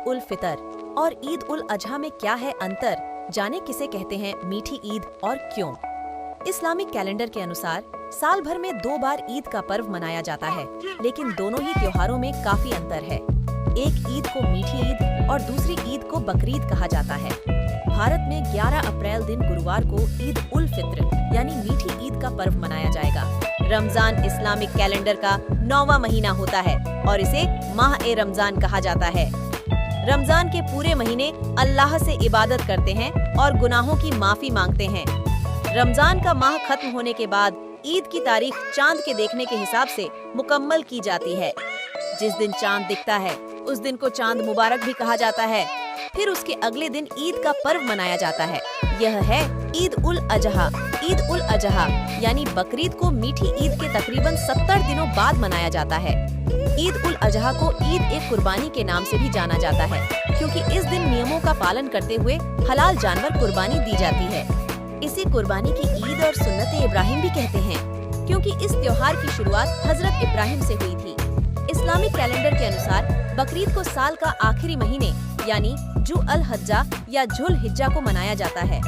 उल फितर और ईद उल अजहा में क्या है अंतर, जाने किसे कहते हैं मीठी ईद और क्यों। इस्लामिक कैलेंडर के अनुसार साल भर में 2 बार ईद का पर्व मनाया जाता है, लेकिन दोनों ही त्योहारों में काफी अंतर है। एक ईद को मीठी ईद और दूसरी ईद को बकरीद कहा जाता है। भारत में 11 अप्रैल दिन गुरुवार को ईद उल फित्र यानी मीठी ईद का पर्व मनाया जाएगा। रमजान इस्लामिक कैलेंडर का 9वां महीना होता है और इसे माह-ए-रमजान कहा जाता है। रमजान के पूरे महीने अल्लाह से इबादत करते हैं और गुनाहों की माफी मांगते हैं। रमजान का माह खत्म होने के बाद ईद की तारीख चांद के देखने के हिसाब से मुकम्मल की जाती है। जिस दिन चांद दिखता है उस दिन को चांद मुबारक भी कहा जाता है। फिर उसके अगले दिन ईद का पर्व मनाया जाता है। यह है ईद उल अजहा। ईद उल अजहा यानी बकरीद को मीठी ईद के तकरीबन 70 दिनों बाद मनाया जाता है। ईद उल अजहा को ईद-ए-कुर्बानी के नाम से भी जाना जाता है, क्योंकि इस दिन नियमों का पालन करते हुए हलाल जानवर कुर्बानी दी जाती है। इसे कुर्बानी की ईद और सुन्नत इब्राहिम भी कहते हैं, क्योंकि इस त्योहार की शुरुआत हजरत इब्राहिम से हुई थी। इस्लामिक कैलेंडर के अनुसार बकरीद को साल का आखिरी महीने यानी जू अल हज्जा या झुल हिज्जा को मनाया जाता है।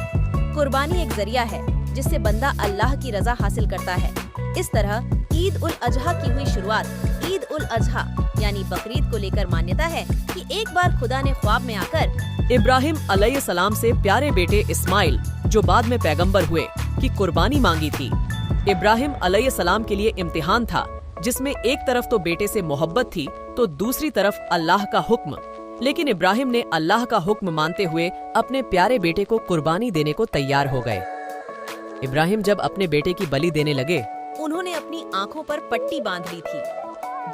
कुर्बानी एक जरिया है जिससे बंदा अल्लाह की रजा हासिल करता है। इस तरह ईद उल अजहा की हुई शुरुआत ईद उल अजहा यानी बकरीद को लेकर मान्यता है कि एक बार खुदा ने ख्वाब में आकर इब्राहिम अलैहिस्सलाम से प्यारे बेटे इस्माइल, जो बाद में पैगंबर हुए, की कुर्बानी मांगी थी। इब्राहिम अलैहिस्सलाम के लिए इम्तिहान था, जिसमें एक तरफ तो बेटे से मोहब्बत थी तो दूसरी तरफ अल्लाह का हुक्म। लेकिन इब्राहिम ने अल्लाह का हुक्म मानते हुए अपने प्यारे बेटे को कुर्बानी देने को तैयार हो गए। इब्राहिम जब अपने बेटे की बलि देने लगे, उन्होंने अपनी आंखों पर पट्टी बांध ली थी।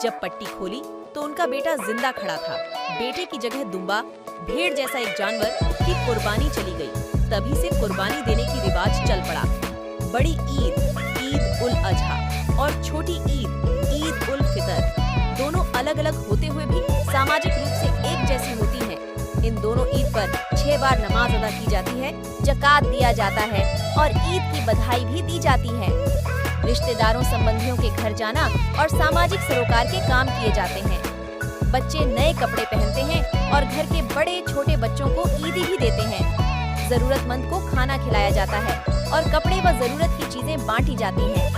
जब पट्टी खोली तो उनका बेटा जिंदा खड़ा था। बेटे की जगह दुम्बा, भेड़ जैसा एक जानवर की कुर्बानी चली गई। तभी से कुर्बानी देने की रिवाज चल पड़ा। बड़ी ईद ईद उल अजहा और छोटी ईद उल फितर दोनों अलग अलग होते हुए भी सामाजिक रूप से एक जैसी होती हैं। इन दोनों ईद पर 6 बार नमाज अदा की जाती है, जकात दिया जाता है और ईद की बधाई भी दी जाती है। रिश्तेदारों संबंधियों के घर जाना और सामाजिक सरोकार के काम किए जाते हैं। बच्चे नए कपड़े पहनते हैं और घर के बड़े छोटे बच्चों को ईदी भी देते हैं। जरूरतमंद को खाना खिलाया जाता है और कपड़े व जरूरत की चीजें बांटी जाती हैं।